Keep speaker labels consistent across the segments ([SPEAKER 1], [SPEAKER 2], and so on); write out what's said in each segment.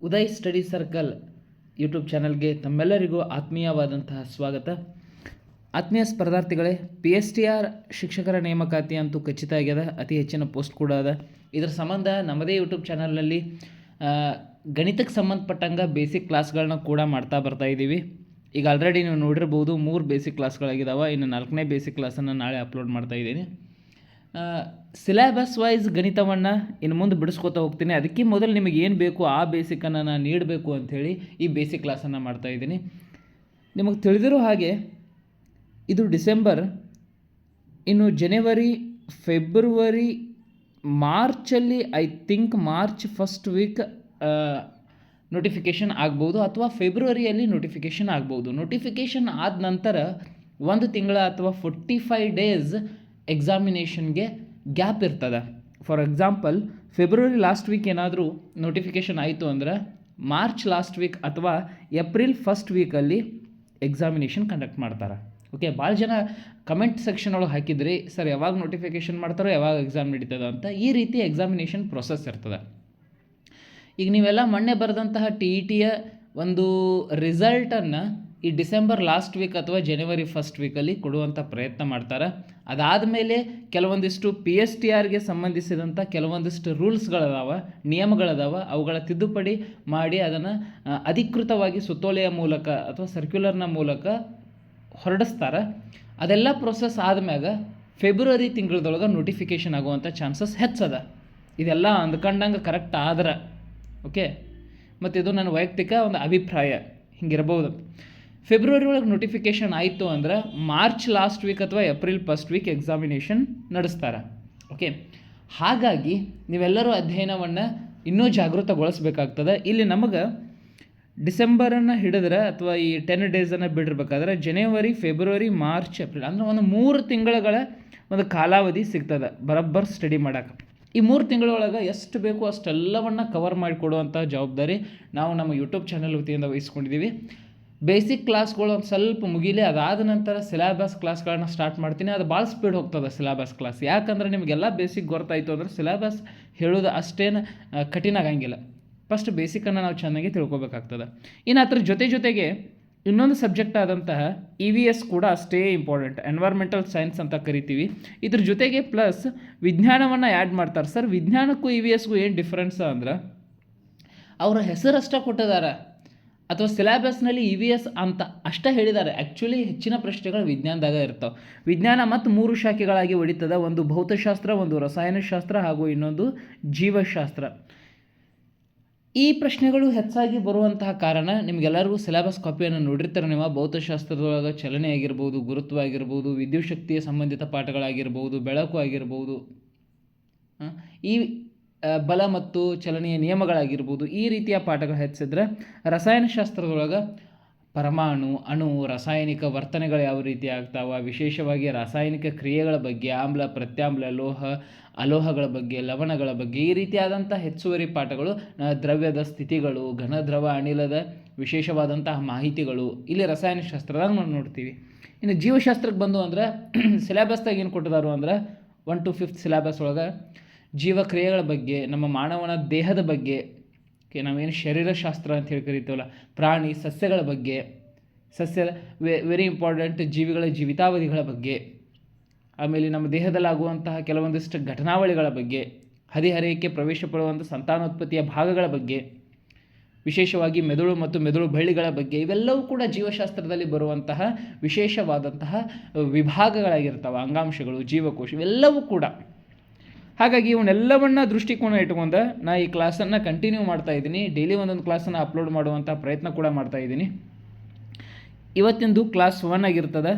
[SPEAKER 1] Uday study circle YouTube ಚಾನಲ್ಗೆ ತಮ್ಮೆಲ್ಲರಿಗೂ ಆತ್ಮೀಯವಾದಂತಹ ಸ್ವಾಗತ. ಆತ್ಮೀಯ ಸ್ಪರ್ಧಾರ್ಥಿಗಳೇ, PSTR ಶಿಕ್ಷಕರ ನೇಮಕಾತಿ ಅಂತೂ ಖಚಿತ ಆಗ್ಯದ. ಅತಿ ಹೆಚ್ಚಿನ ಪೋಸ್ಟ್ ಕೂಡ ಅದ. ಇದರ ಸಂಬಂಧ ನಮ್ಮದೇ ಯೂಟ್ಯೂಬ್ ಚಾನಲ್ನಲ್ಲಿ ಗಣಿತಕ್ಕೆ ಸಂಬಂಧಪಟ್ಟಂಗೆ ಬೇಸಿಕ್ ಕ್ಲಾಸ್ಗಳನ್ನ ಕೂಡ ಮಾಡ್ತಾ ಬರ್ತಾ ಇದ್ದೀವಿ. ಈಗ ಆಲ್ರೆಡಿ ನೀವು ನೋಡಿರ್ಬೋದು 3 ಬೇಸಿಕ್ ಕ್ಲಾಸ್ಗಳಾಗಿದ್ದಾವೆ. ಇನ್ನು 4ನೇ ಬೇಸಿಕ್ ಕ್ಲಾಸನ್ನು ನಾಳೆ ಅಪ್ಲೋಡ್ ಮಾಡ್ತಾ ಇದ್ದೀನಿ. ಸಿಲೆಬಸ್ ವೈಸ್ ಗಣಿತವನ್ನು ಇನ್ನು ಮುಂದೆ ಬಿಡಿಸ್ಕೊತಾ ಹೋಗ್ತೀನಿ. ಅದಕ್ಕೆ ಮೊದಲು ನಿಮಗೆ ಏನು ಬೇಕು ಆ ಬೇಸಿಕನ್ನು ನಾನು ನೀಡಬೇಕು ಅಂಥೇಳಿ ಈ ಬೇಸಿಕ್ ಕ್ಲಾಸನ್ನು ಮಾಡ್ತಾಯಿದ್ದೀನಿ. ನಿಮಗೆ ತಿಳಿದಿರೋ ಹಾಗೆ ಇದು ಡಿಸೆಂಬರ್, ಇನ್ನು ಜನವರಿ, ಫೆಬ್ರವರಿ, ಮಾರ್ಚಲ್ಲಿ I think March first week notification ಆಗ್ಬೋದು ಅಥವಾ ಫೆಬ್ರವರಿಯಲ್ಲಿ ನೋಟಿಫಿಕೇಷನ್ ಆಗ್ಬೋದು. ನೋಟಿಫಿಕೇಷನ್ ಆದ ನಂತರ 1 ತಿಂಗಳ ಅಥವಾ 45 ಡೇಸ್ ಎಕ್ಸಾಮಿನೇಷನ್ಗೆ ಗ್ಯಾಪ್ ಇರ್ತದೆ. For example, February last week ಏನಾದರೂ ನೋಟಿಫಿಕೇಷನ್ ಆಯಿತು ಅಂದರೆ ಮಾರ್ಚ್ ಲಾಸ್ಟ್ ವೀಕ್ ಅಥವಾ ಏಪ್ರಿಲ್ ಫಸ್ಟ್ ವೀಕಲ್ಲಿ ಎಕ್ಸಾಮಿನೇಷನ್ ಕಂಡಕ್ಟ್ ಮಾಡ್ತಾರೆ. ಓಕೆ, ಭಾಳ ಜನ ಕಮೆಂಟ್ ಸೆಕ್ಷನ್ ಒಳಗೆ ಹಾಕಿದ್ರಿ, ಸರ್ ಯಾವಾಗ ನೋಟಿಫಿಕೇಷನ್ ಮಾಡ್ತಾರೋ ಯಾವಾಗ ಎಕ್ಸಾಮ್ ನಡೀತದೆ ಅಂತ. ಈ ರೀತಿ ಎಕ್ಸಾಮಿನೇಷನ್ ಪ್ರೊಸೆಸ್ ಇರ್ತದೆ. ಈಗ ನೀವೆಲ್ಲ ಮೊನ್ನೆ ಬರೆದಂತಹ TETಯ ಒಂದು ರಿಸಲ್ಟನ್ನು ಈ ಡಿಸೆಂಬರ್ ಲಾಸ್ಟ್ ವೀಕ್ ಅಥವಾ ಜನವರಿ ಫಸ್ಟ್ ವೀಕಲ್ಲಿ ಕೊಡುವಂಥ ಪ್ರಯತ್ನ ಮಾಡ್ತಾರೆ. ಅದಾದಮೇಲೆ ಕೆಲವೊಂದಿಷ್ಟು PSTRಗೆ ಸಂಬಂಧಿಸಿದಂಥ ಕೆಲವೊಂದಿಷ್ಟು ರೂಲ್ಸ್ಗಳದಾವೆ, ನಿಯಮಗಳದಾವೆ. ಅವುಗಳ ತಿದ್ದುಪಡಿ ಮಾಡಿ ಅದನ್ನು ಅಧಿಕೃತವಾಗಿ ಸುತ್ತೋಲೆಯ ಮೂಲಕ ಅಥವಾ ಸರ್ಕ್ಯುಲರ್ನ ಮೂಲಕ ಹೊರಡಿಸ್ತಾರೆ. ಅದೆಲ್ಲ ಪ್ರೊಸೆಸ್ ಆದಮ್ಯಾಗ ಫೆಬ್ರವರಿ ತಿಂಗಳದೊಳಗೆ ನೋಟಿಫಿಕೇಷನ್ ಆಗುವಂಥ ಚಾನ್ಸಸ್ ಹೆಚ್ಚದ. ಇದೆಲ್ಲ ಅಂದ್ಕೊಂಡಂಗೆ ಕರೆಕ್ಟ್ ಆದ್ರೆ ಓಕೆ. ಮತ್ತು ಇದು ನನ್ನ ವೈಯಕ್ತಿಕ ಒಂದು ಅಭಿಪ್ರಾಯ, ಹಿಂಗಿರ್ಬೋದು. ಫೆಬ್ರವರಿ ಒಳಗೆ ನೋಟಿಫಿಕೇಷನ್ ಆಯಿತು ಅಂದ್ರೆ ಮಾರ್ಚ್ ಲಾಸ್ಟ್ ವೀಕ್ ಅಥವಾ ಏಪ್ರಿಲ್ ಫಸ್ಟ್ ವೀಕ್ ಎಕ್ಸಾಮಿನೇಷನ್ ನಡೆಸ್ತಾರೆ. ಓಕೆ, ಹಾಗಾಗಿ ನೀವೆಲ್ಲರೂ ಅಧ್ಯಯನವನ್ನು ಇನ್ನೂ ಜಾಗೃತಗೊಳಿಸ್ಬೇಕಾಗ್ತದೆ. ಇಲ್ಲಿ ನಮಗೆ ಡಿಸೆಂಬರನ್ನು ಹಿಡಿದ್ರೆ ಅಥವಾ ಈ 10 ಡೇಸನ್ನು ಬಿಡಿರ್ಬೇಕಾದ್ರೆ ಜನವರಿ, ಫೆಬ್ರವರಿ, ಮಾರ್ಚ್, ಏಪ್ರಿಲ್ ಅಂದರೆ ಒಂದು 3 ತಿಂಗಳ ಒಂದು ಕಾಲಾವಧಿ ಸಿಗ್ತದೆ ಬರೋಬ್ಬರ್ ಸ್ಟಡಿ ಮಾಡೋಕೆ. ಈ 3 ತಿಂಗಳೊಳಗೆ ಎಷ್ಟು ಬೇಕೋ ಅಷ್ಟೆಲ್ಲವನ್ನು ಕವರ್ ಮಾಡಿಕೊಡುವಂಥ ಜವಾಬ್ದಾರಿ ನಾವು ನಮ್ಮ ಯೂಟ್ಯೂಬ್ ಚಾನಲ್ ವತಿಯಿಂದ ವಹಿಸ್ಕೊಂಡಿದ್ದೀವಿ. ಬೇಸಿಕ್ ಕ್ಲಾಸ್ಗಳು ಒಂದು ಸ್ವಲ್ಪ ಮುಗಿಲಿ, ಅದಾದ ನಂತರ ಸಿಲೆಬಸ್ ಕ್ಲಾಸ್ಗಳನ್ನ ಸ್ಟಾರ್ಟ್ ಮಾಡ್ತೀನಿ. ಅದು ಭಾಳ ಸ್ಪೀಡ್ ಹೋಗ್ತದೆ ಸಿಲೆಬಸ್ ಕ್ಲಾಸ್. ಯಾಕಂದರೆ ನಿಮಗೆಲ್ಲ ಬೇಸಿಕ್ ಗೊತ್ತಾಯಿತು ಅಂದರೆ ಸಿಲೆಬಸ್ ಹೇಳೋದು ಅಷ್ಟೇನು ಕಠಿಣ ಆಗಂಗಿಲ್ಲ. ಫಸ್ಟ್ ಬೇಸಿಕನ್ನು ನಾವು ಚೆನ್ನಾಗಿ ತಿಳ್ಕೊಬೇಕಾಗ್ತದೆ. ಇನ್ನು ಅದ್ರ ಜೊತೆಗೆ ಇನ್ನೊಂದು ಸಬ್ಜೆಕ್ಟ್ ಆದಂತಹ EVS ಕೂಡ ಅಷ್ಟೇ ಇಂಪಾರ್ಟೆಂಟ್, ಎನ್ವೈರ್ಮೆಂಟಲ್ ಸೈನ್ಸ್ ಅಂತ ಕರಿತೀವಿ. ಇದ್ರ ಜೊತೆಗೆ ಪ್ಲಸ್ ವಿಜ್ಞಾನವನ್ನು ಆ್ಯಡ್ ಮಾಡ್ತಾರೆ. ಸರ್, ವಿಜ್ಞಾನಕ್ಕೂ EVSಗೂ ಏನು ಡಿಫ್ರೆನ್ಸ್ ಅಂದ್ರೆ ಅವರ ಹೆಸರಷ್ಟೇ ಕೊಟ್ಟಿದ್ದಾರೆ ಅಥವಾ ಸಿಲೆಬಸ್ನಲ್ಲಿ EVS ಅಂತ ಅಷ್ಟೇ ಹೇಳಿದ್ದಾರೆ. ಆ್ಯಕ್ಚುಲಿ ಹೆಚ್ಚಿನ ಪ್ರಶ್ನೆಗಳು ವಿಜ್ಞಾನದಾಗ ಇರ್ತಾವೆ. ವಿಜ್ಞಾನ ಮತ್ತು 3 ಶಾಖೆಗಳಾಗಿ ಹೊಡಿತದೆ. ಒಂದು ಭೌತಶಾಸ್ತ್ರ, ಒಂದು ರಸಾಯನಶಾಸ್ತ್ರ ಹಾಗೂ ಇನ್ನೊಂದು ಜೀವಶಾಸ್ತ್ರ. ಈ ಪ್ರಶ್ನೆಗಳು ಹೆಚ್ಚಾಗಿ ಬರುವಂತಹ ಕಾರಣ ನಿಮಗೆಲ್ಲರಿಗೂ ಸಿಲೆಬಸ್ ಕಾಪಿಯನ್ನು ನೋಡಿರ್ತಾರೆ. ನೀವು ಭೌತಶಾಸ್ತ್ರದೊಳಗೆ ಚಲನೆ ಆಗಿರ್ಬೋದು, ಗುರುತ್ವ ಆಗಿರ್ಬೋದು, ವಿದ್ಯುತ್ ಶಕ್ತಿಯ ಸಂಬಂಧಿತ ಪಾಠಗಳಾಗಿರ್ಬೋದು, ಬೆಳಕು ಆಗಿರ್ಬೋದು, ಈ ಬಲ ಮತ್ತು ಚಲನೆಯ ನಿಯಮಗಳಾಗಿರ್ಬೋದು, ಈ ರೀತಿಯ ಪಾಠಗಳು ಹೆಚ್ಚಿದ್ರೆ ರಸಾಯನಶಾಸ್ತ್ರದೊಳಗೆ ಪರಮಾಣು, ಅಣು, ರಾಸಾಯನಿಕ ವರ್ತನೆಗಳು ಯಾವ ರೀತಿ ಆಗ್ತಾವೆ, ವಿಶೇಷವಾಗಿ ರಾಸಾಯನಿಕ ಕ್ರಿಯೆಗಳ ಬಗ್ಗೆ, ಆಮ್ಲ, ಪ್ರತ್ಯಾಮ್ಲ, ಲೋಹ, ಅಲೋಹಗಳ ಬಗ್ಗೆ, ಲವಣಗಳ ಬಗ್ಗೆ, ಈ ರೀತಿಯಾದಂಥ ಹೆಚ್ಚುವರಿ ಪಾಠಗಳು, ದ್ರವ್ಯದ ಸ್ಥಿತಿಗಳು, ಘನ, ದ್ರವ, ಅನಿಲದ ವಿಶೇಷವಾದಂತಹ ಮಾಹಿತಿಗಳು ಇಲ್ಲಿ ರಸಾಯನಶಾಸ್ತ್ರದಾಗ ನಾವು ನೋಡ್ತೀವಿ. ಇನ್ನು ಜೀವಶಾಸ್ತ್ರಕ್ಕೆ ಬಂದು ಅಂದರೆ ಸಿಲೆಬಸ್ದಾಗ ಏನು ಕೊಟ್ಟಿದಾರು ಅಂದ್ರೆ 1 to 5th ಸಿಲೆಬಸ್ ಒಳಗೆ ಜೀವಕ್ರಿಯೆಗಳ ಬಗ್ಗೆ, ನಮ್ಮ ಮಾನವನ ದೇಹದ ಬಗ್ಗೆ, ನಾವೇನು ಶರೀರಶಾಸ್ತ್ರ ಅಂತ ಹೇಳಿ ಕರಿತೀವಲ್ಲ, ಪ್ರಾಣಿ ಸಸ್ಯಗಳ ಬಗ್ಗೆ, ವೆರಿ ಇಂಪಾರ್ಟೆಂಟ್ ಜೀವಿಗಳ ಜೀವಿತಾವಧಿಗಳ ಬಗ್ಗೆ, ಆಮೇಲೆ ನಮ್ಮ ದೇಹದಲ್ಲಾಗುವಂತಹ ಕೆಲವೊಂದಿಷ್ಟು ಘಟನಾವಳಿಗಳ ಬಗ್ಗೆ, ಹದಿಹರೆಯಕ್ಕೆ ಪ್ರವೇಶ ಪಡುವಂಥ ಸಂತಾನೋತ್ಪತ್ತಿಯ ಭಾಗಗಳ ಬಗ್ಗೆ, ವಿಶೇಷವಾಗಿ ಮೆದುಳು ಮತ್ತು ಮೆದುಳು ಬಳ್ಳಿಗಳ ಬಗ್ಗೆ, ಇವೆಲ್ಲವೂ ಕೂಡ ಜೀವಶಾಸ್ತ್ರದಲ್ಲಿ ಬರುವಂತಹ ವಿಶೇಷವಾದಂತಹ ವಿಭಾಗಗಳಾಗಿರ್ತವೆ. ಅಂಗಾಂಶಗಳು, ಜೀವಕೋಶ, ಇವೆಲ್ಲವೂ ಕೂಡ. ಹಾಗಾಗಿ ಇವನ್ನೆಲ್ಲವನ್ನು ದೃಷ್ಟಿಕೋನ ಇಟ್ಕೊಂಡು ನಾ ಈ ಕ್ಲಾಸನ್ನು ಕಂಟಿನ್ಯೂ ಮಾಡ್ತಾಯಿದ್ದೀನಿ. ಡೈಲಿ ಒಂದೊಂದು ಕ್ಲಾಸನ್ನು ಅಪ್ಲೋಡ್ ಮಾಡುವಂಥ ಪ್ರಯತ್ನ ಕೂಡ ಮಾಡ್ತಾಯಿದ್ದೀನಿ. ಇವತ್ತಿಂದು ಕ್ಲಾಸ್ 1 ಆಗಿರ್ತದೆ.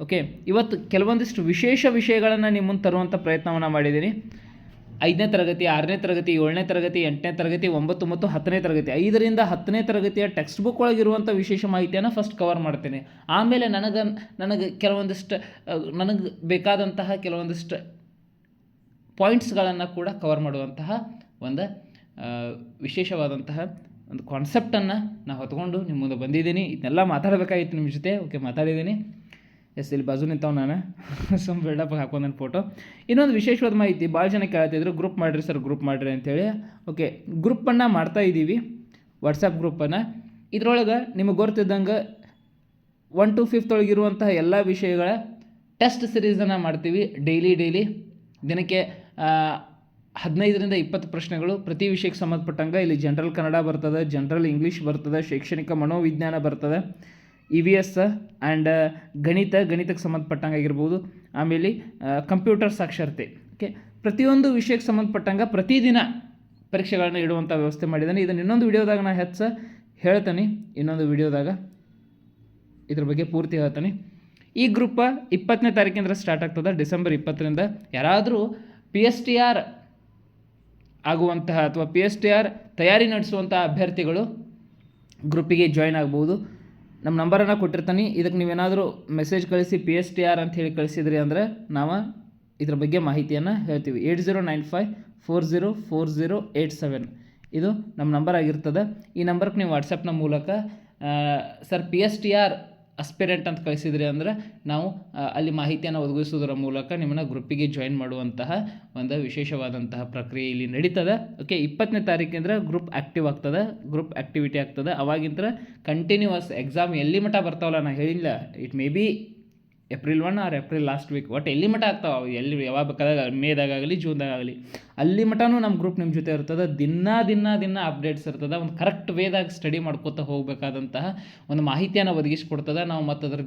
[SPEAKER 1] ಓಕೆ, ಇವತ್ತು ಕೆಲವೊಂದಿಷ್ಟು ವಿಶೇಷ ವಿಷಯಗಳನ್ನು ನಿಮ್ಮ ಮುಂದೆ ತರುವಂಥ ಪ್ರಯತ್ನವನ್ನು ಮಾಡಿದ್ದೀನಿ. 5ನೇ ತರಗತಿ, 6ನೇ ತರಗತಿ, 7ನೇ ತರಗತಿ, 8ನೇ ತರಗತಿ, 9 ಮತ್ತು 10ನೇ ತರಗತಿ, 5ರಿಂದ 10ನೇ ತರಗತಿಯ ಟೆಕ್ಸ್ಟ್ ಬುಕ್ ಒಳಗಿರುವಂಥ ವಿಶೇಷ ಮಾಹಿತಿಯನ್ನು ಫಸ್ಟ್ ಕವರ್ ಮಾಡ್ತೀನಿ. ಆಮೇಲೆ ನನಗೆ ಕೆಲವೊಂದಿಷ್ಟು ನನಗೆ ಬೇಕಾದಂತಹ ಕೆಲವೊಂದಿಷ್ಟು ಪಾಯಿಂಟ್ಸ್ಗಳನ್ನು ಕೂಡ ಕವರ್ ಮಾಡುವಂತಹ ಒಂದು ವಿಶೇಷವಾದಂತಹ ಒಂದು ಕಾನ್ಸೆಪ್ಟನ್ನು ನಾನು ಹೊತ್ಕೊಂಡು ನಿಮ್ಮ ಮುಂದೆ ಬಂದಿದ್ದೀನಿ. ಇದನ್ನೆಲ್ಲ ಮಾತಾಡಬೇಕಾಗಿತ್ತು ನಿಮ್ಮ ಜೊತೆ. ಓಕೆ, ಮಾತಾಡಿದ್ದೀನಿ. ಎಸ್ ಇಲ್ಲಿ ಬಾಜು ನಿಂತಾವ ನಾನು ಸುಮ್ ಬಿಲ್ಡಪ್ ಹಾಕೊಂಡೇನು ಫೋಟೋ. ಇನ್ನೊಂದು ವಿಶೇಷವಾದ ಮಾಹಿತಿ, ಭಾಳ ಜನ ಕೇಳ್ತಿದ್ರು ಗ್ರೂಪ್ ಮಾಡಿರಿ ಸರ್ ಗ್ರೂಪ್ ಮಾಡಿರಿ ಅಂತೇಳಿ. ಓಕೆ, ಗ್ರೂಪನ್ನು ಮಾಡ್ತಾ ಇದ್ದೀವಿ, ವಾಟ್ಸಪ್ ಗ್ರೂಪನ್ನು. ಇದ್ರೊಳಗೆ ನಿಮಗೆ ಗೊತ್ತಿದ್ದಂಗೆ 1 to 5th ಒಳಗಿರುವಂತಹ ಎಲ್ಲ ವಿಷಯಗಳ ಟೆಸ್ಟ್ ಸಿರೀಸನ್ನು ಮಾಡ್ತೀವಿ. ಡೈಲಿ ದಿನಕ್ಕೆ 15ರಿಂದ 20 ಪ್ರಶ್ನೆಗಳು ಪ್ರತಿ ವಿಷಯಕ್ಕೆ ಸಂಬಂಧಪಟ್ಟಂಗೆ. ಇಲ್ಲಿ ಜನರಲ್ ಕನ್ನಡ ಬರ್ತದೆ, ಜನರಲ್ ಇಂಗ್ಲೀಷ್ ಬರ್ತದೆ, ಶೈಕ್ಷಣಿಕ ಮನೋವಿಜ್ಞಾನ ಬರ್ತದೆ, EVS ಆ್ಯಂಡ್ ಗಣಿತಕ್ಕೆ ಸಂಬಂಧಪಟ್ಟಂಗೆ ಆಗಿರ್ಬೋದು. ಆಮೇಲೆ ಕಂಪ್ಯೂಟರ್ ಸಾಕ್ಷರತೆ. ಓಕೆ, ಪ್ರತಿಯೊಂದು ವಿಷಯಕ್ಕೆ ಸಂಬಂಧಪಟ್ಟಂಗೆ ಪ್ರತಿದಿನ ಪರೀಕ್ಷೆಗಳನ್ನ ಇಡುವಂಥ ವ್ಯವಸ್ಥೆ ಮಾಡಿದ್ದಾನೆ. ಇದನ್ನು ಇನ್ನೊಂದು ವಿಡಿಯೋದಾಗ ನಾನು ಹೇಳ್ತೀನಿ, ಇನ್ನೊಂದು ವಿಡಿಯೋದಾಗ ಇದ್ರ ಬಗ್ಗೆ ಪೂರ್ತಿ ಹೇಳ್ತೀನಿ. ಈ ಗ್ರೂಪ 20ನೇ ತಾರೀಕಿಂದ ಸ್ಟಾರ್ಟ್ ಆಗ್ತದೆ, ಡಿಸೆಂಬರ್ 20ರಿಂದ. ಯಾರಾದರೂ PSTR ಆಗುವಂತಹ ಅಥವಾ PSTR ತಯಾರಿ ನಡೆಸುವಂಥ ಅಭ್ಯರ್ಥಿಗಳು ಗ್ರೂಪಿಗೆ ಜಾಯ್ನ್ ಆಗ್ಬೋದು. ನಮ್ಮ ನಂಬರನ್ನು ಕೊಟ್ಟಿರ್ತೀನಿ, ಇದಕ್ಕೆ ನೀವೇನಾದರೂ ಮೆಸೇಜ್ ಕಳಿಸಿ PSTR ಅಂತ ಹೇಳಿ ಕಳಿಸಿದ್ರಿ ಅಂದರೆ ನಾವು ಇದ್ರ ಬಗ್ಗೆ ಮಾಹಿತಿಯನ್ನು ಹೇಳ್ತೀವಿ. 8095404087 ಇದು ನಮ್ಮ ನಂಬರ್ ಆಗಿರ್ತದೆ. ಈ ನಂಬರ್ಗೆ ನೀವು ವಾಟ್ಸಪ್ನ ಮೂಲಕ ಸರ್ PSTR ಅಸ್ಪಿರೆಂಟ್ ಅಂತ ಕಳಿಸಿದ್ರಿ ಅಂದರೆ ನಾವು ಅಲ್ಲಿ ಮಾಹಿತಿಯನ್ನು ಒದಗಿಸೋದರ ಮೂಲಕ ನಿಮ್ಮನ್ನು ಗ್ರೂಪಿಗೆ ಜಾಯಿನ್ ಮಾಡುವಂತಹ ಒಂದು ವಿಶೇಷವಾದಂತಹ ಪ್ರಕ್ರಿಯೆ ಇಲ್ಲಿ ನಡೀತದೆ. ಓಕೆ, 20ನೇ ತಾರೀಕಿಂದ ಗ್ರೂಪ್ ಆ್ಯಕ್ಟಿವ್ ಆಗ್ತದೆ, ಗ್ರೂಪ್ ಆ್ಯಕ್ಟಿವಿಟಿ ಆಗ್ತದೆ. ಅವಾಗಿಂದ ಕಂಟಿನ್ಯೂವಸ್ ಎಕ್ಸಾಮ್ ಎಲ್ಲಿ ಮಟ್ಟ ಬರ್ತಾವಲ್ಲ, ನಾನು ಹೇಳಿಲ್ಲ, it may be April 1 or April last week, ಒಟ್ಟು ಎಲ್ಲಿ ಮಟ್ಟ ಆಗ್ತಾವೆ, ಎಲ್ಲಿ ಯಾವಾಗ ಬೇಕಾದಾಗ, ಮೇದಾಗಲಿ ಜೂನ್ದಾಗಲಿ, ಅಲ್ಲಿ ಮಟನೂ ನಮ್ಮ ಗ್ರೂಪ್ ನಿಮ್ಮ ಜೊತೆ ಇರ್ತದೆ. ದಿನ ಅಪ್ಡೇಟ್ಸ್ ಇರ್ತದೆ. ಒಂದು ಕರೆಕ್ಟ್ ವೇದಾಗ ಸ್ಟಡಿ ಮಾಡ್ಕೋತಾ ಹೋಗಬೇಕಾದಂತಹ ಒಂದು ಮಾಹಿತಿಯನ್ನು ಒದಗಿಸ್ಕೊಡ್ತದೆ. ನಾವು ಮತ್ತು ಅದರ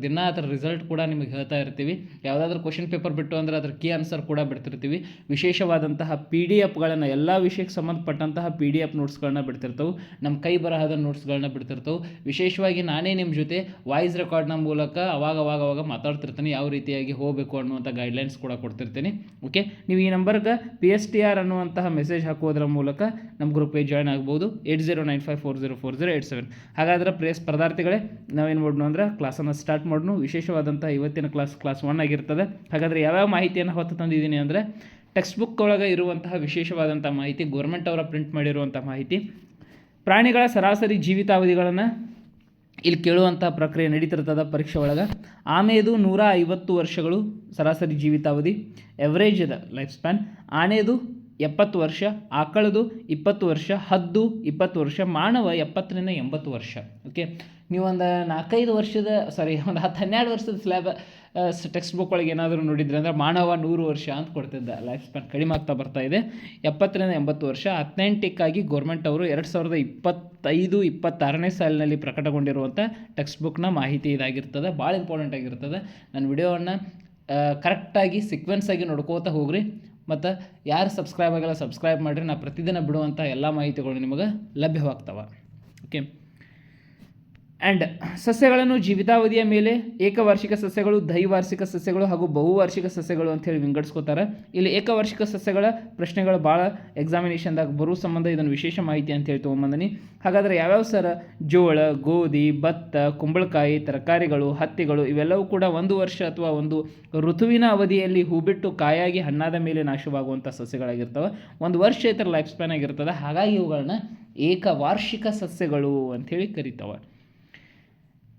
[SPEAKER 1] ರಿಸಲ್ಟ್ ಕೂಡ ನಿಮಗೆ ಹೇಳ್ತಾ ಇರ್ತೀವಿ. ಯಾವುದಾದ್ರೂ ಕ್ವಶನ್ ಪೇಪರ್ ಬಿಟ್ಟು ಅಂದರೆ ಅದ್ರ ಕೀ ಆನ್ಸರ್ ಕೂಡ ಬಿಡ್ತಿರ್ತೀವಿ. ವಿಶೇಷವಾದಂತಹ PDF ಎಲ್ಲ ವಿಷಯಕ್ಕೆ ಸಂಬಂಧಪಟ್ಟಂತಹ PDF ನೋಟ್ಸ್ಗಳನ್ನ ಬಿಡ್ತಿರ್ತವೆ. ನಮ್ಮ ಕೈ ಬರಹದ ನೋಟ್ಸ್ಗಳನ್ನ ಬಿಡ್ತಿರ್ತವೆ. ವಿಶೇಷವಾಗಿ ನಾನೇ ನಿಮ್ಮ ಜೊತೆ ವಾಯ್ಸ್ ರೆಕಾರ್ಡ್ನ ಮೂಲಕ ಅವಾಗ ಮಾತಾಡ್ತಿರ್ತೀನಿ, ಯಾವ ರೀತಿಯಾಗಿ ಹೋಗಬೇಕು ಅನ್ನುವಂಥ ಗೈಡ್ಲೈನ್ಸ್ ಕೂಡ ಕೊಡ್ತಿರ್ತೀನಿ. ಓಕೆ, ನೀವು ಈ ನಂಬರ್ಗೆ PSTR ಅನ್ನುವಂತಹ ಮೆಸೇಜ್ ಹಾಕೋದ್ರ ಮೂಲಕ ನಮ್ಮ ಗ್ರೂಪ್ಗೆ ಜಾಯ್ನ್ ಆಗ್ಬೋದು. 8095404087. ಹಾಗಾದ್ರೆ ಪ್ರಿಯ ಸ್ಪರ್ಧಾರ್ಥಿಗಳೇ, ನಾವೇನು ಮಾಡೋಣ ಅಂದ್ರೆ ಕ್ಲಾಸನ್ನು ಸ್ಟಾರ್ಟ್ ಮಾಡೋಣ. ವಿಶೇಷವಾದಂಥ ಇವತ್ತಿನ ಕ್ಲಾಸ್ 1 ಆಗಿರ್ತದೆ. ಹಾಗಾದರೆ ಯಾವ್ಯಾವ ಮಾಹಿತಿಯನ್ನು ಹೊತ್ತು ತಂದಿದ್ದೀನಿ ಅಂದರೆ, ಟೆಕ್ಸ್ಟ್ ಬುಕ್ ಒಳಗೆ ಇರುವಂತಹ ವಿಶೇಷವಾದಂಥ ಮಾಹಿತಿ, ಗೌರ್ಮೆಂಟ್ ಅವರ ಪ್ರಿಂಟ್ ಮಾಡಿರುವಂಥ ಮಾಹಿತಿ, ಪ್ರಾಣಿಗಳ ಸರಾಸರಿ ಜೀವಿತಾವಧಿಗಳನ್ನು ಇಲ್ಲಿ ಕೇಳುವಂಥ ಪ್ರಕ್ರಿಯೆ ನಡೀತಿರ್ತದೆ ಪರೀಕ್ಷೆ ಒಳಗೆ. ಆಮೆದು 150 ವರ್ಷಗಳು ಸರಾಸರಿ ಜೀವಿತಾವಧಿ, ಎವರೇಜ್ ಇದೆ ಲೈಫ್ ಸ್ಪ್ಯಾನ್. ಆನೆದು 70 ವರ್ಷ, ಆಕಳದು 20 ವರ್ಷ, ಹದ್ದು 20 ವರ್ಷ, ಮಾನವ 70ರಿಂದ 80 ವರ್ಷ. ಓಕೆ, ನೀವು ಒಂದು 4-5 ವರ್ಷದ ಒಂದು 10-12 ವರ್ಷದ ಸ್ಲ್ಯಾಬ್ ಟೆಕ್ಸ್ಟ್ ಬುಕ್ ಒಳಗೆ ಏನಾದರೂ ನೋಡಿದ್ರೆ ಅಂದರೆ ಮಾನವ 100 ವರ್ಷ ಅಂತ ಕೊಡ್ತಿದ್ದ. ಲೈಫ್ ಸ್ಪ್ಯಾನ್ ಕಡಿಮೆ ಆಗ್ತಾ ಬರ್ತಾ ಇದೆ. 70ರಿಂದ 80 ವರ್ಷ. ಅಥೆಂಟಿಕ್ಕಾಗಿ ಗೌರ್ಮೆಂಟ್ ಅವರು 2025-26ನೇ ಸಾಲಿನಲ್ಲಿ ಪ್ರಕಟಗೊಂಡಿರುವಂಥ ಟೆಕ್ಸ್ಟ್ ಬುಕ್ನ ಮಾಹಿತಿ ಇದಾಗಿರ್ತದೆ. ಭಾಳ ಇಂಪಾರ್ಟೆಂಟ್ ಆಗಿರ್ತದೆ. ನನ್ನ ವಿಡಿಯೋವನ್ನು ಕರೆಕ್ಟಾಗಿ ಸೀಕ್ವೆನ್ಸಾಗಿ ನೋಡ್ಕೋತಾ ಹೋಗ್ರಿ. ಮತ್ತು ಯಾರು ಸಬ್ಸ್ಕ್ರೈಬ್ ಆಗಲ್ಲ ಸಬ್ಸ್ಕ್ರೈಬ್ ಮಾಡಿರಿ. ನಾನು ಪ್ರತಿದಿನ ಬಿಡುವಂಥ ಎಲ್ಲ ಮಾಹಿತಿಗಳು ನಿಮಗೆ ಲಭ್ಯವಾಗ್ತವೆ. ಓಕೆ, ಆ್ಯಂಡ್ ಸಸ್ಯಗಳನ್ನು ಜೀವಿತಾವಧಿಯ ಮೇಲೆ ಏಕವಾರ್ಷಿಕ ಸಸ್ಯಗಳು, ದ್ವೈವಾರ್ಷಿಕ ಸಸ್ಯಗಳು ಹಾಗೂ ಬಹುವಾರ್ಷಿಕ ಸಸ್ಯಗಳು ಅಂಥೇಳಿ ವಿಂಗಡಿಸ್ಕೋತಾರೆ. ಇಲ್ಲಿ ಏಕವಾರ್ಷಿಕ ಸಸ್ಯಗಳ ಪ್ರಶ್ನೆಗಳು ಭಾಳ ಎಕ್ಸಾಮಿನೇಷನ್ದಾಗ ಬರೋ ಸಂಬಂಧ ಇದನ್ನು ವಿಶೇಷ ಮಾಹಿತಿ ಅಂತೇಳಿ ತೊಗೊಂಬಂದಿನಿ. ಹಾಗಾದರೆ ಯಾವ್ಯಾವ ಸರ, ಜೋಳ, ಗೋಧಿ, ಭತ್ತ, ಕುಂಬಳಕಾಯಿ, ತರಕಾರಿಗಳು, ಹತ್ತಿಗಳು ಇವೆಲ್ಲವೂ ಕೂಡ 1 ವರ್ಷ ಅಥವಾ ಒಂದು ಋತುವಿನ ಅವಧಿಯಲ್ಲಿ ಹೂಬಿಟ್ಟು ಕಾಯಾಗಿ ಹಣ್ಣಾದ ಮೇಲೆ ನಾಶವಾಗುವಂಥ ಸಸ್ಯಗಳಾಗಿರ್ತವೆ. 1 ವರ್ಷ ಇದರ ಲೈಫ್ ಸ್ಪ್ಯಾನ್ ಆಗಿರ್ತದೆ. ಹಾಗಾಗಿ ಇವುಗಳನ್ನ ಏಕವಾರ್ಷಿಕ ಸಸ್ಯಗಳು ಅಂಥೇಳಿ ಕರೀತವೆ.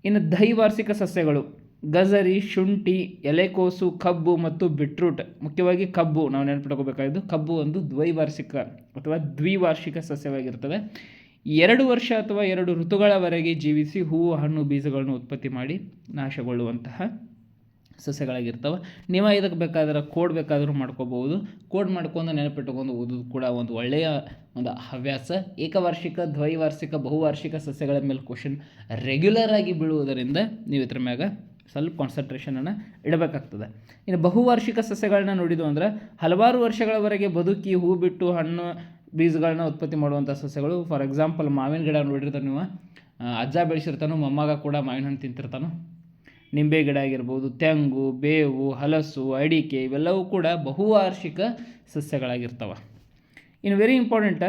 [SPEAKER 1] ಇನ್ನು ದ್ವೈವಾರ್ಷಿಕ ಸಸ್ಯಗಳು ಗಜರಿ, ಶುಂಠಿ, ಎಲೆಕೋಸು, ಕಬ್ಬು ಮತ್ತು ಬೀಟ್ರೂಟ್. ಮುಖ್ಯವಾಗಿ ಕಬ್ಬು ನಾವು ನೆನಪಿಟ್ಕೋಬೇಕಾಗಿದ್ದು, ಕಬ್ಬು ಒಂದು ದ್ವೈವಾರ್ಷಿಕ ಅಥವಾ ದ್ವಿವಾರ್ಷಿಕ ಸಸ್ಯವಾಗಿರ್ತದೆ. 2 ವರ್ಷ ಅಥವಾ 2 ಋತುಗಳವರೆಗೆ ಜೀವಿಸಿ ಹೂವು, ಹಣ್ಣು, ಬೀಜಗಳನ್ನು ಉತ್ಪತ್ತಿ ಮಾಡಿ ನಾಶಗೊಳ್ಳುವಂತಹ ಸಸ್ಯಗಳಾಗಿರ್ತವೆ. ನೀವು ಇದಕ್ಕೆ ಬೇಕಾದ್ರೆ ಕೋಡ್ ಬೇಕಾದರೂ ಮಾಡ್ಕೋಬಹುದು. ಕೋಡ್ ಮಾಡ್ಕೊಂಡು ನೆನಪಿಟ್ಟುಕೊಂಡು ಓದೋದು ಕೂಡ ಒಂದು ಒಳ್ಳೆಯ ಒಂದು ಹವ್ಯಾಸ. ಏಕವಾರ್ಷಿಕ, ದ್ವೈವಾರ್ಷಿಕ, ಬಹುವಾರ್ಷಿಕ ಸಸ್ಯಗಳ ಮೇಲೆ ಕ್ವಶನ್ ರೆಗ್ಯುಲರ್ ಆಗಿ ಬೀಳುವುದರಿಂದ ನೀವು ಇದ್ರ ಮ್ಯಾಗ ಸ್ವಲ್ಪ ಕಾನ್ಸಂಟ್ರೇಷನನ್ನು ಇಡಬೇಕಾಗ್ತದೆ. ಇನ್ನು ಬಹುವಾರ್ಷಿಕ ಸಸ್ಯಗಳನ್ನ ನೋಡಿದ್ವು ಅಂದ್ರೆ ಹಲವಾರು ವರ್ಷಗಳವರೆಗೆ ಬದುಕಿ ಹೂ ಬಿಟ್ಟು ಹಣ್ಣು ಬೀಜಗಳನ್ನ ಉತ್ಪತ್ತಿ ಮಾಡುವಂಥ ಸಸ್ಯಗಳು. ಫಾರ್ ಎಕ್ಸಾಂಪಲ್ ಮಾವಿನ ಗಿಡ ನೋಡಿರ್ತಾನೆ ನೀವು, ಅಜ್ಜ ಬೆಳೆಸಿರ್ತಾನೋ, ಮೊಮ್ಮಗ ಕೂಡ ಮಾವಿನ ಹಣ್ಣು ತಿಂತಿರ್ತಾನೋ. ನಿಂಬೆ ಗಿಡ ಆಗಿರ್ಬೋದು, ತೆಂಗು, ಬೇವು, ಹಲಸು, ಅಡಿಕೆ ಇವೆಲ್ಲವೂ ಕೂಡ ಬಹುವಾರ್ಷಿಕ ಸಸ್ಯಗಳಾಗಿರ್ತವೆ. ಇನ್ನು ವೆರಿ ಇಂಪಾರ್ಟೆಂಟ್,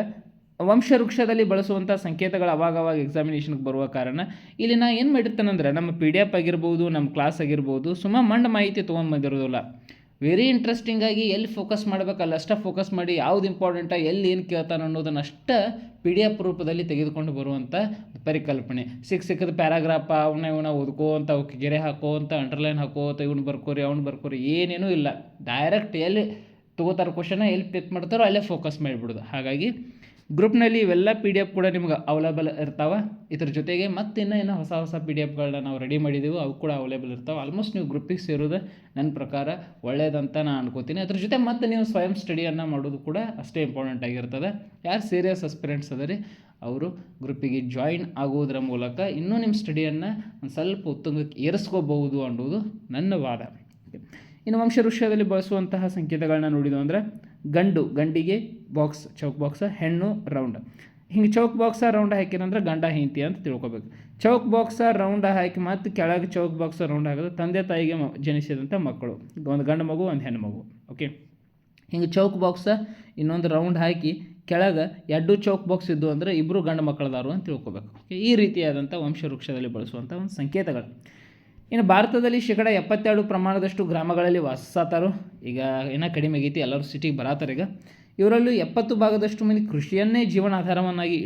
[SPEAKER 1] ವಂಶವೃಕ್ಷದಲ್ಲಿ ಬಳಸುವಂಥ ಸಂಕೇತಗಳು ಅವಾಗವಾಗ ಎಕ್ಸಾಮಿನೇಷನ್ಗೆ ಬರುವ ಕಾರಣ ಇಲ್ಲಿ ನಾ ಏನು ಮಾಡಿರ್ತೇನೆಂದರೆ ನಮ್ಮ PDF ಆಗಿರ್ಬೋದು, ನಮ್ಮ ಕ್ಲಾಸ್ ಆಗಿರ್ಬೋದು, ಸುಮ್ಮ ಮಂಡ ಮಾಹಿತಿ ತೊಗೊಂಡ್ಬಂದಿರೋದಿಲ್ಲ. ವೆರಿ ಇಂಟ್ರೆಸ್ಟಿಂಗಾಗಿ ಎಲ್ಲಿ ಫೋಕಸ್ ಮಾಡಬೇಕಲ್ಲ ಅಷ್ಟೇ ಫೋಕಸ್ ಮಾಡಿ ಯಾವ್ದು ಇಂಪಾರ್ಟೆಂಟ ಎಲ್ಲಿ ಏನು ಕೇಳ್ತಾನೆ ಅನ್ನೋದನ್ನು ಅಷ್ಟೇ PDF ರೂಪದಲ್ಲಿ ತೆಗೆದುಕೊಂಡು ಬರುವಂಥ ಪರಿಕಲ್ಪನೆ. ಸಿಕ್ಕದ ಪ್ಯಾರಾಗ್ರಾಫ ಇವನ್ನ ಓದ್ಕೋಂತ ಅವಕ್ಕೆ ಗೆರೆ ಹಾಕೋಂತ ಅಂಡರ್ಲೈನ್ ಹಾಕೋಂತ ಇವ್ನು ಬರ್ಕೋರಿ ಅವ್ನು ಬರ್ಕೋರಿ ಏನೇನೂ ಇಲ್ಲ. ಡೈರೆಕ್ಟ್ ಎಲ್ಲಿ ತೊಗೋತಾರೋ ಕ್ವಶನ ಎಲ್ಲಿ ಪಿಕ್ ಮಾಡ್ತಾರೋ ಅಲ್ಲೇ ಫೋಕಸ್ ಮಾಡಿಬಿಡೋದು. ಹಾಗಾಗಿ ಗ್ರೂಪ್ನಲ್ಲಿ ಇವೆಲ್ಲ PDF ಕೂಡ ನಿಮ್ಗೆ ಅವೈಲೇಬಲ್ ಇರ್ತಾವೆ. ಇದ್ರ ಜೊತೆಗೆ ಮತ್ತೆ ಇನ್ನೂ ಹೊಸ PDFಗಳನ್ನ ನಾವು ರೆಡಿ ಮಾಡಿದ್ದೀವಿ, ಅವು ಕೂಡ ಅವೈಲೇಬಲ್ ಇರ್ತಾವೆ. ಆಲ್ಮೋಸ್ಟ್ ನೀವು ಗ್ರೂಪಿಗೆ ಸೇರೋದು ನನ್ನ ಪ್ರಕಾರ ಒಳ್ಳೆಯದಂತ ನಾನು ಅನ್ಕೋತೀನಿ. ಅದ್ರ ಜೊತೆ ಮತ್ತೆ ನೀವು ಸ್ವಯಂ ಸ್ಟಡಿಯನ್ನು ಮಾಡೋದು ಕೂಡ ಅಷ್ಟೇ ಇಂಪಾರ್ಟೆಂಟ್ ಆಗಿರ್ತದೆ. ಯಾರು ಸೀರಿಯಸ್ ಅಸ್ಪಿರೆಂಟ್ಸ್ ಅದರಿ ಅವರು ಗ್ರೂಪಿಗೆ ಜಾಯಿನ್ ಆಗೋದ್ರ ಮೂಲಕ ಇನ್ನೂ ನಿಮ್ಮ ಸ್ಟಡಿಯನ್ನು ಒಂದು ಸ್ವಲ್ಪ ಉತ್ತುಂಗಕ್ಕೆ ಏರಿಸ್ಕೋಬಹುದು ಅನ್ನೋದು ನನ್ನ ವಾದ. ಇನ್ನು ವಂಶವೃಕ್ಷದಲ್ಲಿ ಬಳಸುವಂತಹ ಸಂಕೇತಗಳನ್ನ ನೋಡಿದ್ವು ಅಂದರೆ ಗಂಡಿಗೆ ಬಾಕ್ಸ್ ಚೌಕ್ ಬಾಕ್ಸ, ಹೆಣ್ಣು ರೌಂಡ್. ಹಿಂಗೆ ಚೌಕ್ ಬಾಕ್ಸ ರೌಂಡ್ ಹಾಕಿರಂದ್ರೆ ಗಂಡ ಹೆಂಡತಿ ಅಂತ ತಿಳ್ಕೊಬೇಕು. ಚೌಕ್ ಬಾಕ್ಸ ರೌಂಡ್ ಹಾಕಿ ಮತ್ತು ಕೆಳಗೆ ಚೌಕ್ ಬಾಕ್ಸ ರೌಂಡ್ ಹಾಕಿದ್ರೆ ತಂದೆ ತಾಯಿಗೆ ಜನಿಸಿದಂಥ ಮಕ್ಕಳು, ಒಂದು ಗಂಡು ಮಗು ಒಂದು ಹೆಣ್ಣು ಮಗು. ಓಕೆ, ಹಿಂಗೆ ಚೌಕ್ ಬಾಕ್ಸ ಇನ್ನೊಂದು ರೌಂಡ್ ಹಾಕಿ ಕೆಳಗೆ 2 ಚೌಕ್ ಬಾಕ್ಸ್ ಇದ್ದು ಅಂದರೆ ಇಬ್ಬರು ಗಂಡು ಮಕ್ಕಳದಾರು ಅಂತ ತಿಳ್ಕೊಬೇಕು. ಓಕೆ, ಈ ರೀತಿಯಾದಂಥ ವಂಶವೃಕ್ಷದಲ್ಲಿ ಬಳಸುವಂಥ ಒಂದು ಸಂಕೇತಗಳು. ಇನ್ನು ಭಾರತದಲ್ಲಿ 72% ಗ್ರಾಮಗಳಲ್ಲಿ ವಾಸಿಸ್ತಾರೋ. ಈಗ ಏನೋ ಕಡಿಮೆ ಆಗೈತಿ, ಎಲ್ಲರೂ ಸಿಟಿಗೆ ಬರತ್ತಾರೆ. ಈಗ ಇವರಲ್ಲೂ 70% ಮಂದಿ ಕೃಷಿಯನ್ನೇ ಜೀವನಾಧಾರವನ್ನಾಗಿ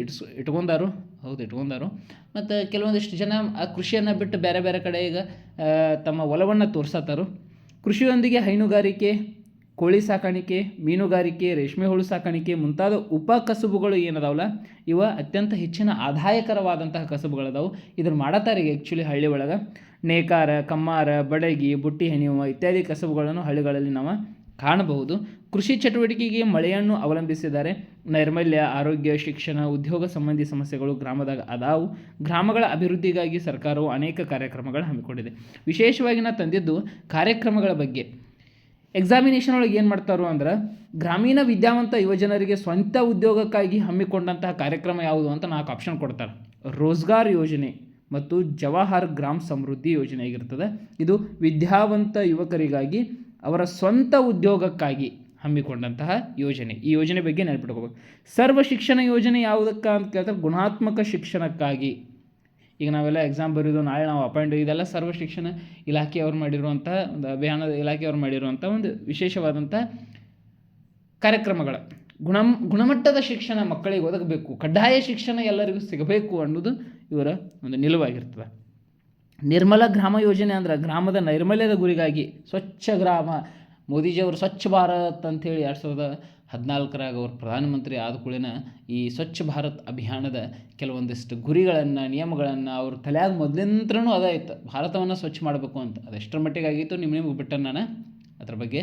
[SPEAKER 1] ಇಟ್ಕೊಂಡಾರು. ಹೌದು, ಇಟ್ಕೊಂಡಾರು. ಮತ್ತು ಕೆಲವೊಂದಿಷ್ಟು ಜನ ಆ ಕೃಷಿಯನ್ನು ಬಿಟ್ಟು ಬೇರೆ ಬೇರೆ ಕಡೆ ಈಗ ತಮ್ಮ ಒಲವನ್ನು ತೋರ್ಸತ್ತಾರು. ಕೃಷಿಯೊಂದಿಗೆ ಹೈನುಗಾರಿಕೆ, ಕೋಳಿ ಸಾಕಾಣಿಕೆ, ಮೀನುಗಾರಿಕೆ, ರೇಷ್ಮೆ ಹುಳು ಸಾಕಾಣಿಕೆ ಮುಂತಾದ ಉಪಕಸುಬುಗಳು ಏನದಾವಲ್ಲ ಇವ ಅತ್ಯಂತ ಹೆಚ್ಚಿನ ಆದಾಯಕರವಾದಂತಹ ಕಸುಬುಗಳದಾವು. ಇದನ್ನು ಮಾಡತ್ತಾರೆ ಈಗ ಆ್ಯಕ್ಚುಲಿ ಹಳ್ಳಿ ಒಳಗೆ. ನೇಕಾರ, ಕಮ್ಮಾರ, ಬಡಗಿ, ಬುಟ್ಟಿ ಹೆಣೆಯುವ ಇತ್ಯಾದಿ ಕಸುಬುಗಳನ್ನು ಹಳ್ಳಿಗಳಲ್ಲಿ ನಾವು ಕಾಣಬಹುದು. ಕೃಷಿ ಚಟುವಟಿಕೆಗೆ ಮಳೆಯನ್ನು ಅವಲಂಬಿಸಿದ್ದಾರೆ. ನೈರ್ಮಲ್ಯ, ಆರೋಗ್ಯ, ಶಿಕ್ಷಣ, ಉದ್ಯೋಗ ಸಂಬಂಧಿ ಸಮಸ್ಯೆಗಳು ಗ್ರಾಮದಾಗ ಅದಾವು. ಗ್ರಾಮಗಳ ಅಭಿವೃದ್ಧಿಗಾಗಿ ಸರ್ಕಾರವು ಅನೇಕ ಕಾರ್ಯಕ್ರಮಗಳು ಹಮ್ಮಿಕೊಂಡಿದೆ. ವಿಶೇಷವಾಗಿ ನಾನು ತಂದಿದ್ದು ಕಾರ್ಯಕ್ರಮಗಳ ಬಗ್ಗೆ. ಎಕ್ಸಾಮಿನೇಷನ್ ಒಳಗೆ ಏನು ಮಾಡ್ತಾರೋ ಅಂದ್ರೆ ಗ್ರಾಮೀಣ ವಿದ್ಯಾವಂತ ಯುವಜನರಿಗೆ ಸ್ವಂತ ಉದ್ಯೋಗಕ್ಕಾಗಿ ಹಮ್ಮಿಕೊಂಡಂತಹ ಕಾರ್ಯಕ್ರಮ ಯಾವುದು ಅಂತ 4 ಆಪ್ಷನ್ ಕೊಡ್ತಾರೆ. ರೋಜ್ಗಾರ್ ಯೋಜನೆ ಮತ್ತು ಜವಾಹರ್ ಗ್ರಾಮ್ ಸಮೃದ್ಧಿ ಯೋಜನೆ ಆಗಿರ್ತದೆ. ಇದು ವಿದ್ಯಾವಂತ ಯುವಕರಿಗಾಗಿ ಅವರ ಸ್ವಂತ ಉದ್ಯೋಗಕ್ಕಾಗಿ ಹಮ್ಮಿಕೊಂಡಂತಹ ಯೋಜನೆ. ಈ ಯೋಜನೆ ಬಗ್ಗೆ ನೆನಪಿಟ್ಕೋಬೇಕು. ಸರ್ವ ಶಿಕ್ಷಣ ಯೋಜನೆ ಯಾವುದಕ್ಕೆ ಅಂತ ಕೇಳ್ತಾರೆ, ಗುಣಾತ್ಮಕ ಶಿಕ್ಷಣಕ್ಕಾಗಿ. ಈಗ ನಾವೆಲ್ಲ ಎಕ್ಸಾಮ್ ಬರೆಯೋದು, ನಾಳೆ ನಾವು ಅಪಾಯಿಂಟ್, ಇದೆಲ್ಲ ಸರ್ವ ಶಿಕ್ಷಣ ಇಲಾಖೆಯವರು ಮಾಡಿರುವಂಥ ಒಂದು ಅಭಿಯಾನದ ಇಲಾಖೆಯವರು ಮಾಡಿರುವಂಥ ಒಂದು ವಿಶೇಷವಾದಂಥ ಕಾರ್ಯಕ್ರಮಗಳ. ಗುಣಮಟ್ಟದ ಶಿಕ್ಷಣ ಮಕ್ಕಳಿಗೆ ಒದಗಬೇಕು, ಕಡ್ಡಾಯ ಶಿಕ್ಷಣ ಎಲ್ಲರಿಗೂ ಸಿಗಬೇಕು ಅನ್ನೋದು ಇವರ ಒಂದು ನಿಲುವಾಗಿರ್ತದೆ. ನಿರ್ಮಲ ಗ್ರಾಮ ಯೋಜನೆ ಅಂದ್ರೆ ಗ್ರಾಮದ ನೈರ್ಮಲ್ಯದ ಗುರಿಗಾಗಿ ಸ್ವಚ್ಛ ಗ್ರಾಮ. ಮೋದಿಜಿಯವರು ಸ್ವಚ್ಛ ಭಾರತ್ ಅಂಥೇಳಿ 2014 ಅವರು ಪ್ರಧಾನಮಂತ್ರಿ ಆದ ಕೂಡಲೇ ಈ ಸ್ವಚ್ಛ ಭಾರತ್ ಅಭಿಯಾನದ ಕೆಲವೊಂದಿಷ್ಟು ಗುರಿಗಳನ್ನು, ನಿಯಮಗಳನ್ನು ಅವ್ರ ತಲೆಯಾಗ ಮೊದಲಿಂತ್ರನೂ ಅದಾಯಿತು, ಭಾರತವನ್ನು ಸ್ವಚ್ಛ ಮಾಡಬೇಕು ಅಂತ. ಅದೆಷ್ಟರ ಮಟ್ಟಿಗೆ ಆಗಿತ್ತು ನಿಮಗೆ ಬಿಟ್ಟೆ ನಾನು ಅದ್ರ ಬಗ್ಗೆ.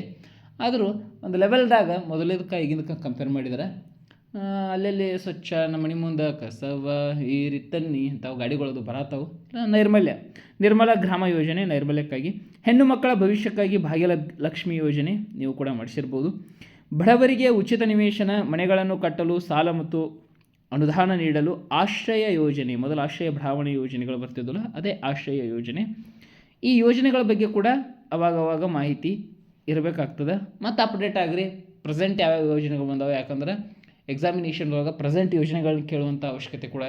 [SPEAKER 1] ಆದರೂ ಒಂದು ಲೆವೆಲ್ದಾಗ ಮೊದಲಿದಕ್ಕೆ ಈಗಿನಕ್ಕೆ ಕಂಪೇರ್ ಮಾಡಿದರೆ ಅಲ್ಲಲ್ಲಿ ಸ್ವಚ್ಛ, ನಮ್ಮ ಮನೆ ಮುಂದೆ ಕಸವ ಈ ತನ್ನಿ ಅಂಥವು ಗಾಡಿಗಳದು ಬರತ್ತವು. ನಿರ್ಮಲ ಗ್ರಾಮ ಯೋಜನೆ ನೈರ್ಮಲ್ಯಕ್ಕಾಗಿ. ಹೆಣ್ಣು ಮಕ್ಕಳ ಭವಿಷ್ಯಕ್ಕಾಗಿ ಭಾಗ್ಯಲಕ್ಷ್ಮಿ ಯೋಜನೆ ನೀವು ಕೂಡ ಮಾಡಿಸಿರ್ಬೋದು. ಬಡವರಿಗೆ ಉಚಿತ ನಿವೇಶನ, ಮನೆಗಳನ್ನು ಕಟ್ಟಲು ಸಾಲ ಮತ್ತು ಅನುದಾನ ನೀಡಲು ಆಶ್ರಯ ಯೋಜನೆ. ಮೊದಲು ಆಶ್ರಯ ಬಡಾವಣೆ ಯೋಜನೆಗಳು ಬರ್ತಿದ್ದಲ್ಲ, ಅದೇ ಆಶ್ರಯ ಯೋಜನೆ. ಈ ಯೋಜನೆಗಳ ಬಗ್ಗೆ ಕೂಡ ಅವಾಗವಾಗ ಮಾಹಿತಿ ಇರಬೇಕಾಗ್ತದೆ. ಮತ್ತು ಅಪ್ಡೇಟ್ ಆಗ್ರಿ ಪ್ರೆಸೆಂಟ್ ಯಾವ್ಯಾವ ಯೋಜನೆಗಳು ಬಂದಾವೆ. ಯಾಕಂದ್ರೆ ಎಕ್ಸಾಮಿನೇಷನ್ ಒಳಗೆ ಪ್ರೆಸೆಂಟ್ ಯೋಜನೆಗಳನ್ನ ಕೇಳುವಂಥ ಅವಶ್ಯಕತೆ ಕೂಡ,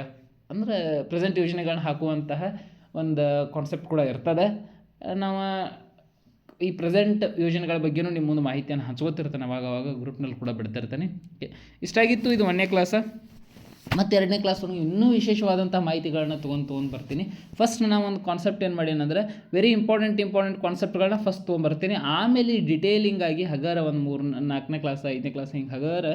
[SPEAKER 1] ಅಂದರೆ ಪ್ರೆಸೆಂಟ್ ಯೋಜನೆಗಳನ್ನ ಹಾಕುವಂತಹ ಒಂದು ಕಾನ್ಸೆಪ್ಟ್ ಕೂಡ ಇರ್ತದೆ. ನಾವು ಈ ಪ್ರೆಸೆಂಟ್ ಯೋಜನೆಗಳ ಬಗ್ಗೆಯೂ ನಿಮ್ಮ ಮುಂದೆ ಮಾಹಿತಿಯನ್ನು ಹಂಚ್ಕೋತಿರ್ತಾನೆ, ಅವಾಗವಾಗ ಗ್ರೂಪ್ನಲ್ಲಿ ಕೂಡ ಬಿಡ್ತಿರ್ತಾನೆ. ಇಷ್ಟಾಗಿತ್ತು ಇದು 1ನೇ ಕ್ಲಾಸ. ಮತ್ತು 2ನೇ ಕ್ಲಾಸ್ ಇನ್ನೂ ವಿಶೇಷವಾದಂಥ ಮಾಹಿತಿಗಳನ್ನ ತೊಗೊಂಡು ಬರ್ತೀನಿ. ಫಸ್ಟ್ ನಾವು ಒಂದು ಕಾನ್ಸೆಪ್ಟ್ ಏನು ಮಾಡೀನಂದ್ರೆ ವೆರಿ ಇಂಪಾರ್ಟೆಂಟ್ ಕಾನ್ಸೆಪ್ಟ್ಗಳನ್ನ ಫಸ್ಟ್ ತೊಗೊಂಬರ್ತೀನಿ. ಆಮೇಲೆ ಡಿಟೇಲಿಂಗ್ ಆಗಿ ಹಗರ ಒಂದು 4ನೇ ಕ್ಲಾಸ್ 5ನೇ ಕ್ಲಾಸ್ ಹಿಂಗೆ ಹಗರ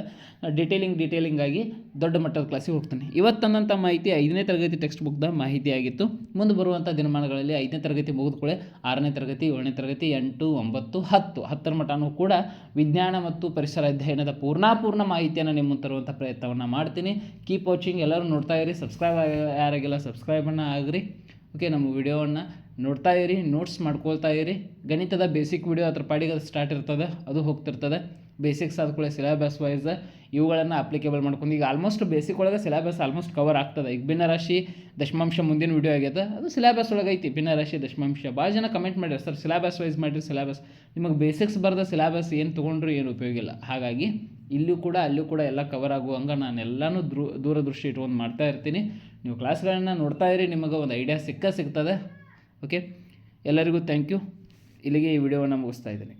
[SPEAKER 1] ಡಿಟೇಲಿಂಗ್ ಆಗಿ ದೊಡ್ಡ ಮಟ್ಟದ ಕ್ಲಾಸಿಗೆ ಹೋಗ್ತೀನಿ. ಇವತ್ತಂದಂಥ ಮಾಹಿತಿ 5ನೇ ತರಗತಿ ಟೆಕ್ಸ್ಟ್ ಬುಕ್ದ ಮಾಹಿತಿ ಆಗಿತ್ತು. ಮುಂದೆ ಬರುವಂಥ ದಿನಮಾನಗಳಲ್ಲಿ 5ನೇ ತರಗತಿ ಮುಗಿದುಕೊಳ್ಳೆ 6ನೇ ತರಗತಿ 7ನೇ ತರಗತಿ 8, 9, 10 ಮಟ್ಟನೂ ಕೂಡ ವಿಜ್ಞಾನ ಮತ್ತು ಪರಿಸರ ಅಧ್ಯಯನದ ಪೂರ್ಣ ಮಾಹಿತಿಯನ್ನು ನಿಮ್ಮ ತರುವಂಥ ಪ್ರಯತ್ನವನ್ನು ಮಾಡ್ತೀನಿ. Keep watching. ಎಲ್ಲರೂ ನೋಡ್ತಾ ಇರಿ. ಸಬ್ಸ್ಕ್ರೈಬ್ ಯಾರಾಗಿಲ್ಲ ಸಬ್ಸ್ಕ್ರೈಬನ್ನು ಆಗ್ರಿ. ಓಕೆ, ನಮ್ಮ ವಿಡಿಯೋವನ್ನು ನೋಡ್ತಾ ಇರಿ, ನೋಟ್ಸ್ ಮಾಡ್ಕೊಳ್ತಾ ಇರಿ. ಗಣಿತದ ಬೇಸಿಕ್ ವಿಡಿಯೋ ಅದ್ರ ಪಾಡಿಗೆ ಅದು ಸ್ಟಾರ್ಟ್ ಇರ್ತದೆ, ಅದು ಹೋಗ್ತಿರ್ತದೆ. ಬೇಸಿಕ್ಸ್ ಆದ ಕೂಡ ಸಿಲೆಬಸ್ ವೈಸ್ ಇವುಗಳನ್ನು ಅಪ್ಲಿಕೇಬಲ್ ಮಾಡ್ಕೊಂಡು ಈಗ ಆಲ್ಮೋಸ್ಟ್ ಬೇಸಿಕ್ ಒಳಗೆ ಸಿಲೆಬಸ್ ಆಲ್ಮೋಸ್ಟ್ ಕವರ್ ಆಗ್ತದೆ. ಈಗ ಭಿನ್ನರಾಶಿ ದಶಮಾಂಶ ಮುಂದಿನ ವಿಡಿಯೋ ಆಗ್ಯದ, ಅದು ಸಿಲೆಬಸ್ ಒಳಗೆ ಐತಿ. ಭಿನ್ನರಾಶಿ ದಶಮಾಂಶ ಭಾಳ ಜನ ಕಮೆಂಟ್ ಮಾಡ್ಯಾರ, ಸರ್ ಸಿಲೆಬಸ್ ವೈಸ್ ಮಾಡಿರಿ. ಸಿಲೆಬಸ್ ನಿಮಗೆ ಬೇಸಿಕ್ಸ್ ಬರೆದ ಸಿಲೆಬಸ್ ಏನು ತೊಗೊಂಡ್ರು ಏನು ಉಪಯೋಗ ಇಲ್ಲ. ಹಾಗಾಗಿ ಅಲ್ಲೂ ಕೂಡ ಎಲ್ಲ ಕವರ್ ಆಗುವಂಗೆ ನಾನು ಎಲ್ಲನೂ ದೂರದೃಷ್ಟಿ ಇಟ್ಕೊಂಡು ಮಾಡ್ತಾ ಇರ್ತೀನಿ. ನೀವು ಕ್ಲಾಸ್ಗಳನ್ನ ನೋಡ್ತಾ ಇರಿ, ನಿಮಗೆ ಒಂದು ಐಡಿಯಾ ಸಿಗ್ತದೆ. ಓಕೆ, ಎಲ್ಲರಿಗೂ ಥ್ಯಾಂಕ್ ಯು. ಇಲ್ಲಿಗೆ ಈ ವಿಡಿಯೋವನ್ನು ಮುಗಿಸ್ತಾ ಇದ್ದೀನಿ.